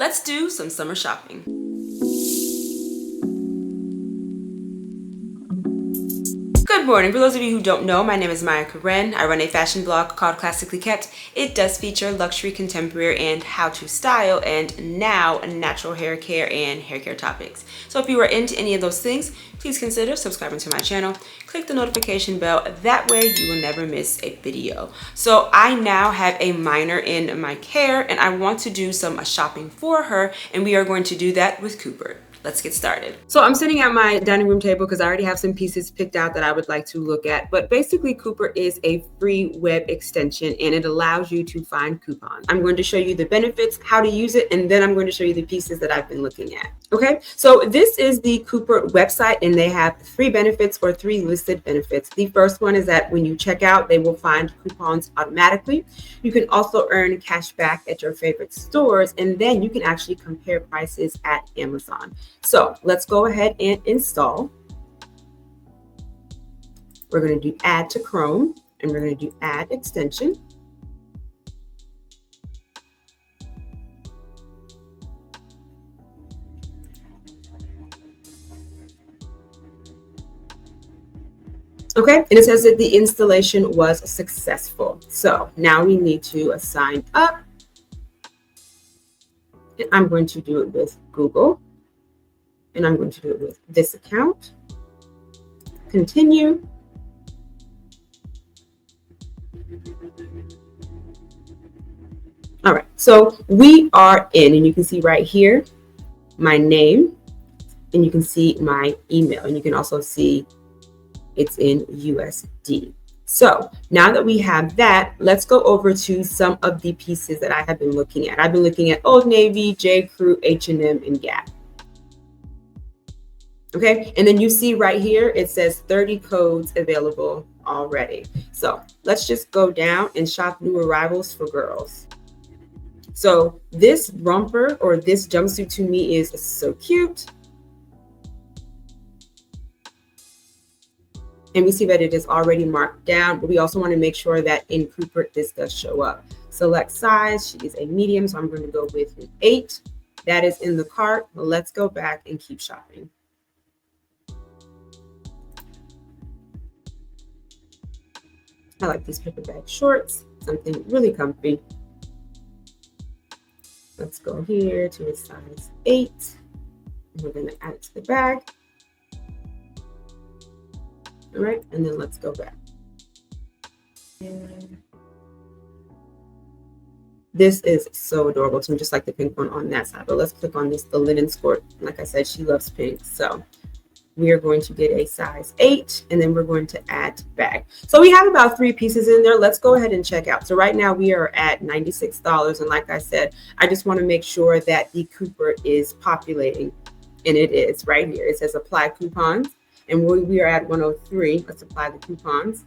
let's do some summer shopping. Good morning. For those of you who don't know, my name is Maya Karen. I run a fashion blog called Classically Kept. It does feature luxury, contemporary, and how to style, and now natural hair care and hair care topics. So if you are into any of those things, please consider subscribing to my channel. Click the notification bell. That way you will never miss a video. So I now have a minor in my care and I want to do some shopping for her, and we are going to do that with Coupert. Let's get started. So I'm sitting at my dining room table because I already have some pieces picked out that I would like to look at. But basically, Coupert is a free web extension and it allows you to find coupons. I'm going to show you the benefits, how to use it, and then I'm going to show you the pieces that I've been looking at. Okay, so this is the Coupert website and they have 3 benefits or 3 listed benefits. The first one is that when you check out, they will find coupons automatically. You can also earn cash back at your favorite stores, and then you can actually compare prices at Amazon. So let's go ahead and install. We're going to do add to Chrome and we're going to do add extension. Okay, and it says that the installation was successful. So now we need to sign up. And I'm going to do it with Google. And I'm going to do it with this account. Continue. All right, so we are in, and you can see right here my name, and you can see my email, and you can also see it's in USD. So now that we have that, let's go over to some of the pieces that I have been looking at. I've been looking at Old Navy, J. Crew, H&M, and Gap. Okay, and then you see right here, it says 30 codes available already. So let's just go down and shop new arrivals for girls. So this romper or this jumpsuit to me is so cute. And we see that it is already marked down, but we also want to make sure that in Coupert, this does show up. Select size, she is a medium, so I'm going to go with an 8. That is in the cart. Let's go back and keep shopping. I like these paper bag shorts, something really comfy. Let's go here to a size 8. We're going to add it to the bag. All right, and then let's go back. And this is so adorable to me, just like the pink one on that side. But let's click on this, the linen skirt. Like I said, she loves pink. So we are going to get a size 8, and then we're going to add bag. So we have about 3 pieces in there. Let's go ahead and check out. So right now we are at $96. And like I said, I just want to make sure that the Coupert is populating. And it is right here. It says apply coupons. And we are at 103. Let's apply the coupons.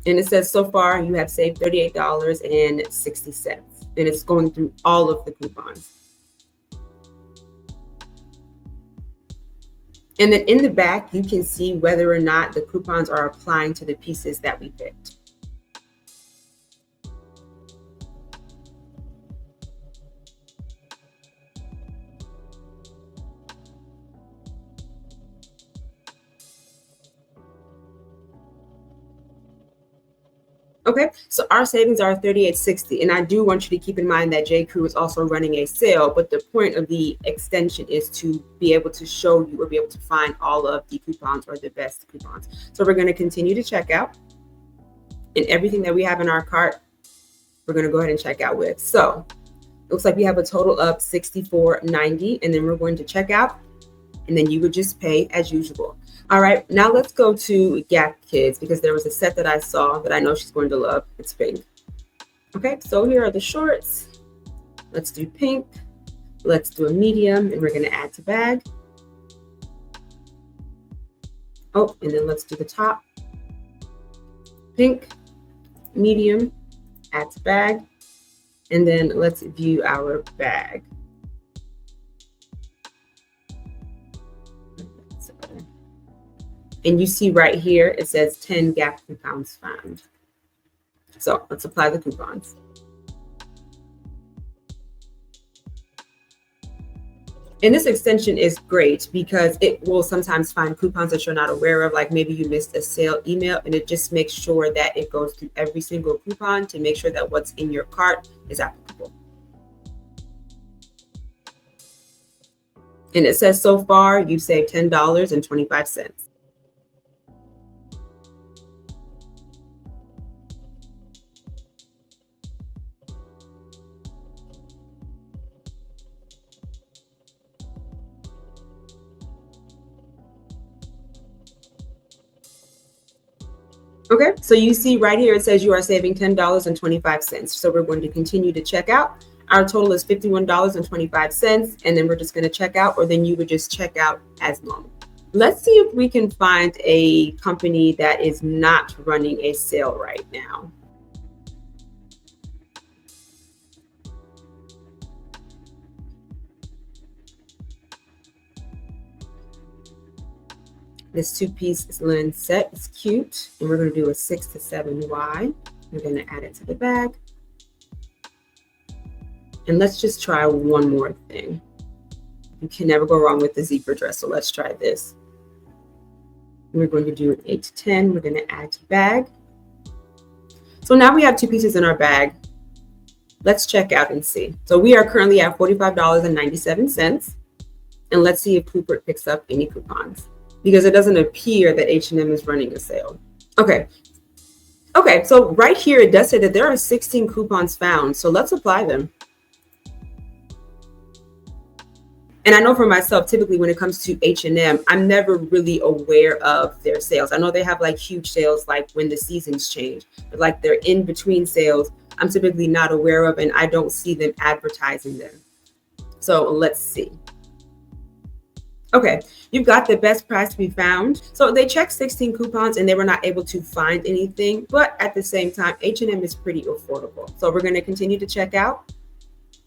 And it says so far you have saved $38.60. And it's going through all of the coupons. And then in the back, you can see whether or not the coupons are applying to the pieces that we picked. Okay, so our savings are $38.60, and I do want you to keep in mind that J. Crew is also running a sale, but the point of the extension is to be able to show you or be able to find all of the coupons or the best coupons. So we're going to continue to check out, and everything that we have in our cart, we're going to go ahead and check out with. So it looks like we have a total of $64.90, and then we're going to check out, and then you would just pay as usual. All right, now let's go to Gap Kids because there was a set that I saw that I know she's going to love. It's pink. Okay, so here are the shorts. Let's do pink. Let's do a medium, and we're going to add to bag. Oh, and then let's do the top. Pink, medium, add to bag. And then let's view our bag. And you see right here, it says 10 Gap coupons found. So let's apply the coupons. And this extension is great because it will sometimes find coupons that you're not aware of, like maybe you missed a sale email, and it just makes sure that it goes through every single coupon to make sure that what's in your cart is applicable. And it says so far you've saved $10.25. Okay, so you see right here, it says you are saving $10.25. So we're going to continue to check out. Our total is $51.25, and then we're just going to check out, or then you would just check out as normal. Let's see if we can find a company that is not running a sale right now. This 2-piece linen set is cute, and we're going to do a 6 to 7 wide. We're going to add it to the bag. And let's just try one more thing. You can never go wrong with the zebra dress, so let's try this. We're going to do an 8 to 10. We're going to add to bag. So now we have 2 pieces in our bag. Let's check out and see. So we are currently at $45.97. And let's see if Coupert picks up any coupons, because it doesn't appear that H&M is running a sale. Okay, so right here it does say that there are 16 coupons found, so let's apply them. And I know for myself, typically when it comes to H&M, I'm never really aware of their sales. I know they have like huge sales, like when the seasons change, but like their in between sales, I'm typically not aware of, and I don't see them advertising them. So let's see. Okay, you've got the best price to be found. So they checked 16 coupons and they were not able to find anything, but at the same time, H&M is pretty affordable. So we're going to continue to check out,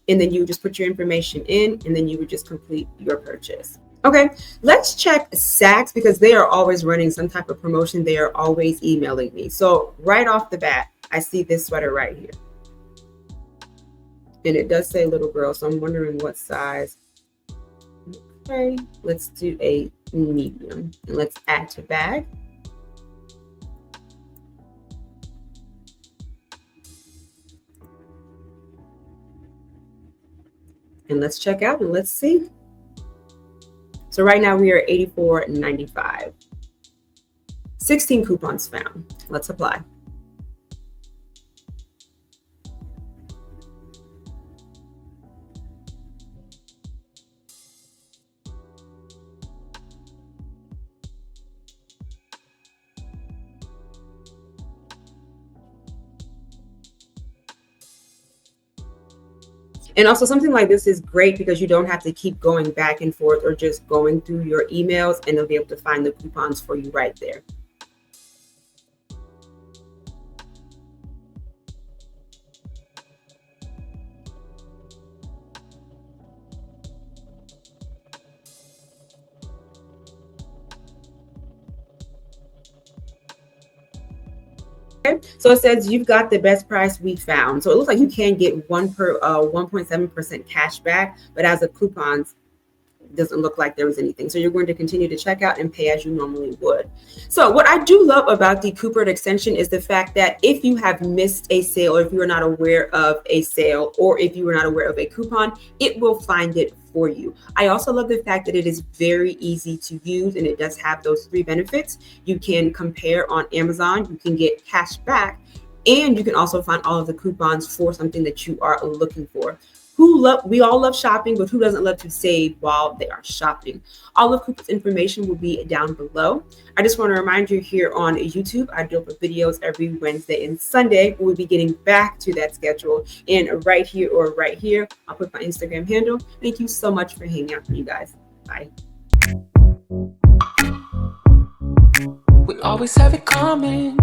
and then you just put your information in, and then you would just complete your purchase. Okay, let's check Saks, because they are always running some type of promotion. They are always emailing me. So right off the bat, I see this sweater right here. And it does say little girl, so I'm wondering what size. Okay, let's do a medium, and let's add to bag. And let's check out and let's see. So right now we are at $84.95. 16 coupons found. Let's apply. And also something like this is great because you don't have to keep going back and forth or just going through your emails, and they'll be able to find the coupons for you right there. Okay, so it says you've got the best price we found. So it looks like you can get 1.7% cash back, but as a coupons, doesn't look like there was anything. So you're going to continue to check out and pay as you normally would. So what I do love about the Coupert extension is the fact that if you have missed a sale, or if you are not aware of a sale, or if you are not aware of a coupon, it will find it for you. I also love the fact that it is very easy to use, and it does have those 3 benefits. You can compare on Amazon, you can get cash back, and you can also find all of the coupons for something that you are looking for. We all love shopping, but who doesn't love to save while they are shopping? All of Coupert's information will be down below. I just want to remind you, here on YouTube, I do upload videos every Wednesday and Sunday. We'll be getting back to that schedule. And right here or right here, I'll put my Instagram handle. Thank you so much for hanging out with you guys. Bye. We always have it coming.